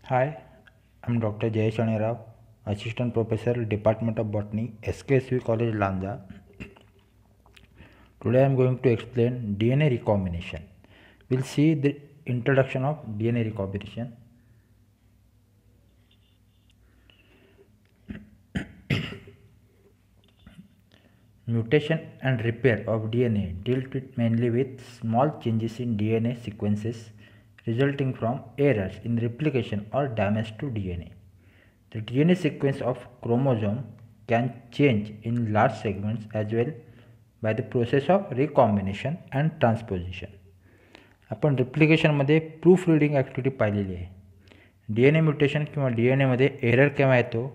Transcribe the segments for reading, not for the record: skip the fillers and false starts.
Hi, I'm Dr. Jayesh Rao, Assistant Professor, Department of Botany, SKSV College, Lanja. Today I'm going to explain DNA recombination. We'll see the introduction of DNA recombination. Mutation and repair of DNA dealt with mainly with small changes in DNA sequences resulting from errors in replication or damage to DNA. The DNA sequence of chromosome can change in large segments as well by the process of recombination and transposition. आपण रिप्लिकेशनमध्ये proof reading activity पाहिलेली आहे. D N A mutation किंवा D N एमध्ये error केव्हा येतो,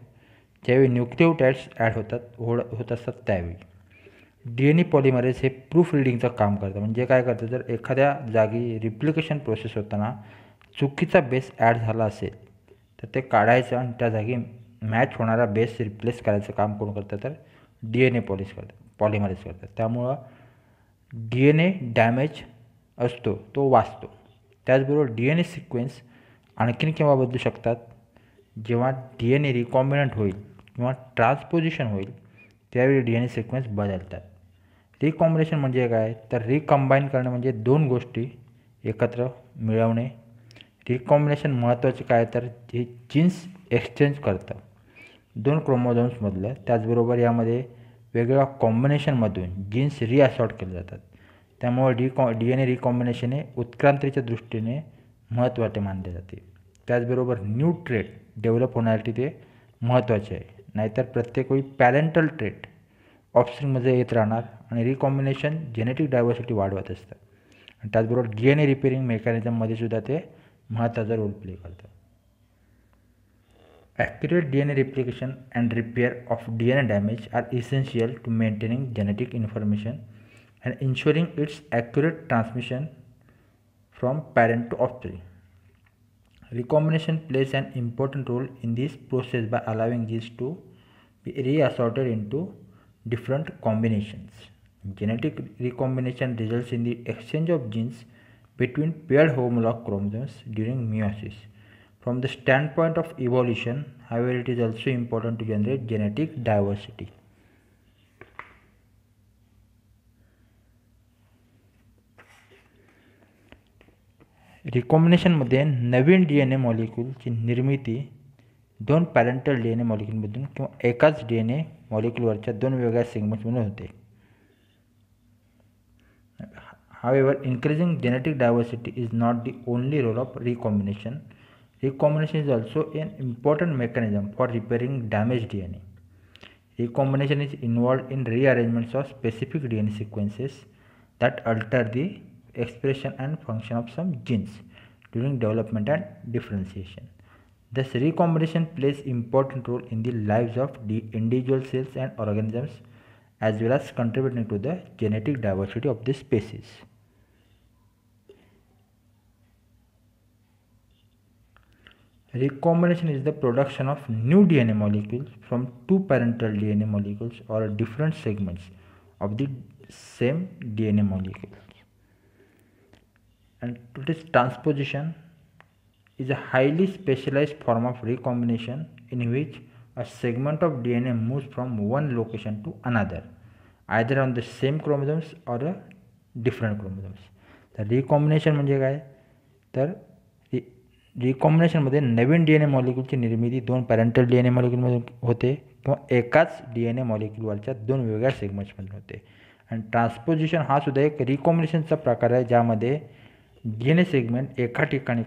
ज्यावेळी nucleotides add होत असतात त्यावेळी. डी एन ए पॉलिमरेज हे प्रूफ रिडिंगचं काम करतं. म्हणजे काय करतं, जर एखाद्या जागी रिप्लिकेशन प्रोसेस होताना चुकीचा बेस ॲड झाला असेल तर ते काढायचं आणि त्या जागी मॅच होणारा बेस रिप्लेस करायचं काम कोण करतं, तर डी एन ए पॉलिमरेज करतात. त्यामुळं डी एन ए डॅमेज असतो तो वाचतो. त्याचबरोबर डी एन ए सिक्वेन्स आणखीन केव्हा बदलू शकतात, जेव्हा डी एन ए रिकॉम्बिनंट होईल किंवा ट्रान्सपोजिशन होईल त्यावेळी डी एन ए सिक्वेन्स बदलतात. रिकॉम्बिनेशन म्हणजे काय, तर रिकंबाईन करणं म्हणजे दोन गोष्टी एकत्र मिळवणे. रिकॉम्बिनेशन महत्त्वाचे काय, तर हे जीन्स एक्सचेंज करतं दोन क्रोमोझोम्समधलं. त्याचबरोबर यामध्ये वेगवेगळ्या कॉम्बिनेशनमधून जीन्स रिअसॉर्ट केले जातात. त्यामुळे डी एन ए रिकॉम्बिनेशन हे उत्क्रांतीच्या दृष्टीने महत्त्वाचे मानले जाते. त्याचबरोबर न्यू ट्रेट डेव्हलप होण्यासाठी ते महत्त्वाचे आहे. नाहीतर प्रत्येक वेळी पॅरेंटल ट्रेट ऑप्शनमध्ये येत राहणार आणि रिकॉम्बिनेशन जेनेटिक डायव्हर्सिटी वाढवत असतं. आणि त्याचबरोबर डी एन ए रिपेअरिंग मेकॅनिझममध्ये सुद्धा ते महत्त्वाचा रोल प्ले करतं. Accurate DNA replication and repair of DNA damage are essential to maintaining genetic information and ensuring its accurate transmission from parent to offspring. Recombination plays an important role in this process by allowing genes to be reassorted into different combinations. Genetic recombination results in the exchange of genes between paired homolog chromosomes during meiosis. From the standpoint of evolution, however, it is also important to generate genetic diversity. रिकॉम्बिनेशनमध्ये नवीन D N A मॉलिक्यूलची निर्मिती दोन parental D N A मॉलिक्यूलमधून किंवा एकाच D N ए मॉलिक्यूलवरच्या दोन वेगळ्या सेगमेंट्समधून होते. However, increasing genetic diversity is not the only role of recombination. Recombination is also an important mechanism for repairing damaged DNA. Recombination is involved in rearrangements of specific DNA sequences that alter the expression and function of some genes during development and differentiation. Thus, recombination plays important role in the lives of the individual cells and organisms as well as contributing to the genetic diversity of the species. Recombination is the production of new DNA molecules from two parental DNA molecules or different segments of the same DNA molecule. And this transposition is a highly specialized form of recombination in which a segment of DNA moves from one location to another, either on the same chromosomes or a different chromosomes. तर recombination म्हणजे काय, तर रिकॉम्बिनेशनमध्ये नवीन D N A मॉलिक्यूलची निर्मिती दोन parental D N A मॉलिक्यूलमधून होते किंवा एकाच डी एन ए मॉलिक्यूलवरच्या दोन वेगळ्या सेगमेंट्समधून होते. आणि ट्रान्सपोजिशन हा सुद्धा एक रिकॉम्बिनेशनचा प्रकार आहे, ज्यामध्ये डी एन ए सेगमेंट एका ठिकाणी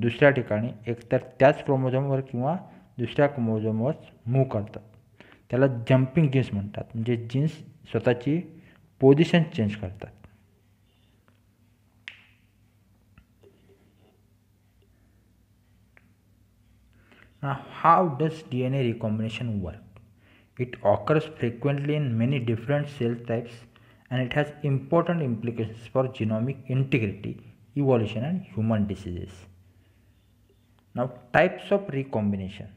दुसऱ्या ठिकाणी एकतर त्याच क्रोमोझोमवर किंवा दुसऱ्या क्रोमोझोमवर मूव्ह करतात. त्याला जम्पिंग जीन्स म्हणतात. म्हणजे जीन्स स्वतःची पोझिशन चेंज करतात. Now, how does DNA recombination work? It occurs frequently in many different cell types and it has important implications for genomic integrity, evolution and human diseases. Now, types of recombination.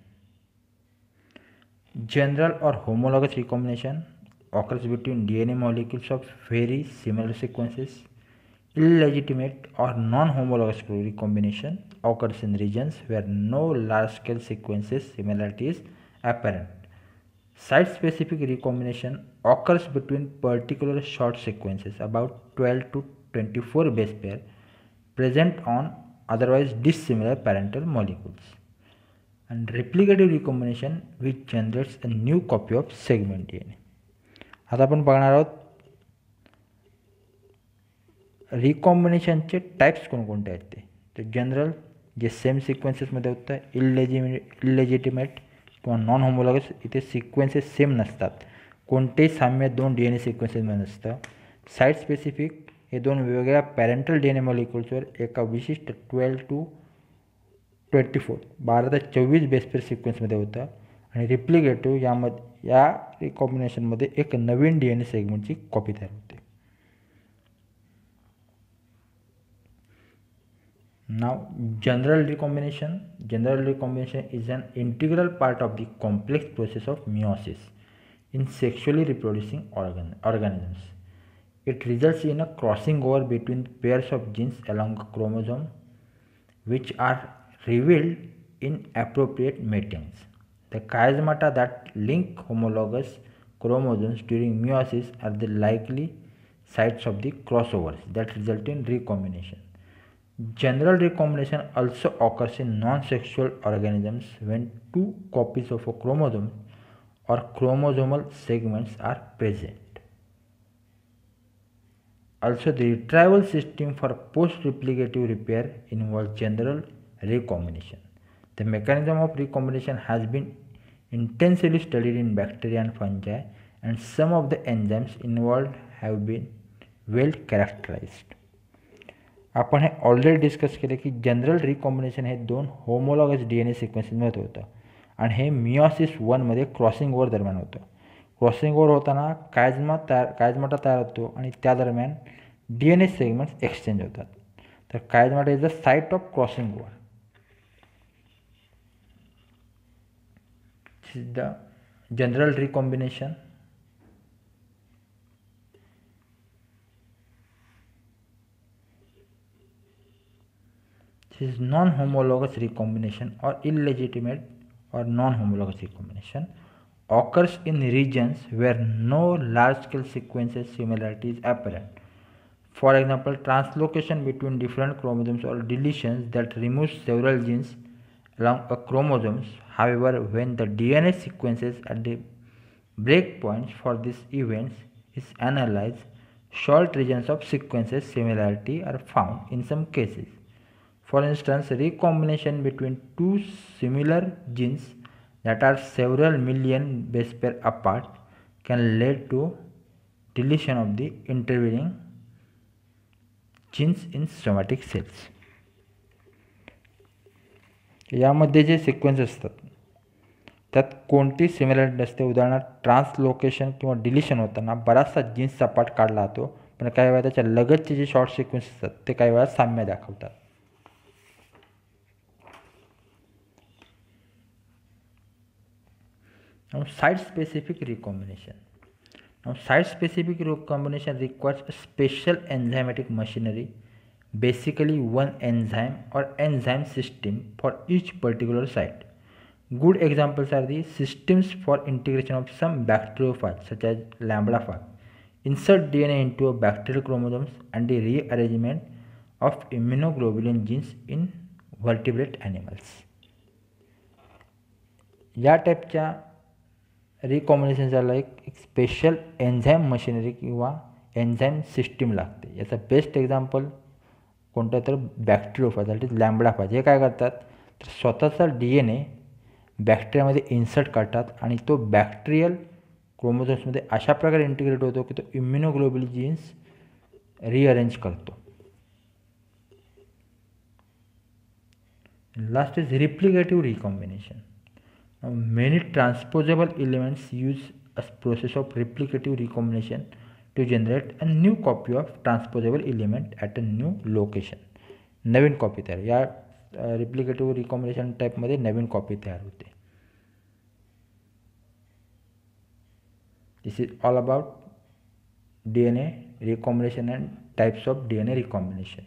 General or homologous recombination occurs between DNA molecules of very similar sequences. illegitimate or non-homologous recombination occurs in regions where no large-scale sequences similarity is apparent. Site-specific recombination occurs between particular short sequences, about 12 to 24 base pair, present on otherwise dissimilar parental molecules. And replicative recombination which generates a new copy of segment DNA. आता आपण बघणार आहोत रिकॉम्बिनेशनचे types कोणकोणते आहेत ते. तर general जे same सिक्वेन्सेसमध्ये होतं, illegitimate किंवा नॉन होमोलॉगस इथे सिक्वेन्सेस सेम नसतात, कोणतेही साम्य दोन DNA सिक्वेन्सेसमध्ये नसतं. साईट स्पेसिफिक हे दोन वेगवेगळ्या पॅरेंटल DNA मॉलिक्युल्सवर एका विशिष्ट 12 to 24 12 ते 24 बेस पेअर सिक्वेन्समध्ये होतं. आणि रिप्लिकेटिव्ह या रिकॉम्बिनेशनमध्ये एक नवीन DNA सेगमेंटची कॉपी तयार होते. Now general recombination is an integral part of the complex process of meiosis in sexually reproducing organisms. It results in a crossing over between pairs of genes along a chromosome which are revealed in appropriate matings. The chiasmata that link homologous chromosomes during meiosis are the likely sites of the crossovers that result in recombination. General recombination also occurs in non-sexual organisms when two copies of a chromosome or chromosomal segments are present. Also, the retrieval system for post-replicative repair involves general recombination. The mechanism of recombination has been intensively studied in bacteria and fungi, and some of the enzymes involved have been well characterized. आपण हे already discuss केले की general recombination हे दोन homologous DNA सिक्वेन्सेसमध्ये होतं आणि हे meiosis 1मध्ये crossing over दरम्यान होतं. Crossing over होताना कायझमाटा तयार होतो आणि त्या दरम्यान DNA सेगमेंट्स एक्सचेंज होतात. तर chiasmata is the site of crossing over. This is the general recombination. This is non-homologous recombination or illegitimate or non-homologous recombination occurs in regions where no large-scale sequences similarity is apparent. For example, translocation between different chromosomes or deletions that remove several genes along a chromosomes. However, when the DNA sequences at the breakpoints for these events is analyzed, short regions of sequences similarity are found in some cases. For instance, recombination between two similar genes that are several million base pair apart can lead to deletion of the intervening genes in somatic cells. यामध्ये जे sequence असतात त्यात कोणती similarity नसते. उदाहरणार्थ translocation किंवा deletion होताना बराचसा जीन्सचा part काढला जातो, पण काही वेळा त्याच्या लगतचे जे शॉर्ट सिक्वेन्स असतात ते काही वेळा साम्य दाखवतात. Now, site-specific recombination. Now, site-specific recombination requires a special enzymatic machinery, basically one enzyme or enzyme system for each particular site. Good examples are the systems for integration of some bacteriophages such as lambdaphage, insert DNA into a bacterial chromosomes, and the rearrangement of immunoglobulin genes in vertebrate animals. या टाईपच्या रिकॉम्बिनेशनला एक special enzyme machinery किंवा enzyme system लागते. याचा best example कोणतं तर बॅक्टेरियोफाज that is लॅम्बडाफाज. हे काय करतात तर स्वतःचा DNA बॅक्टेरियामध्ये इन्सर्ट करतात आणि तो बॅक्टेरियल क्रोमोझोम्समध्ये अशा प्रकारे इंटिग्रेट होतो की तो इम्युनोग्लोबुलिन जीन्स रिअरेंज करतो. Last is replicative recombination. Many transposable elements use a process of replicative recombination to generate a new copy of transposable element at a new location. Naveen copy तयार. या रिप्लिकेटिव्ह recombination टाईपमध्ये नवीन copy तयार होते. This is all about DNA recombination and types of DNA recombination.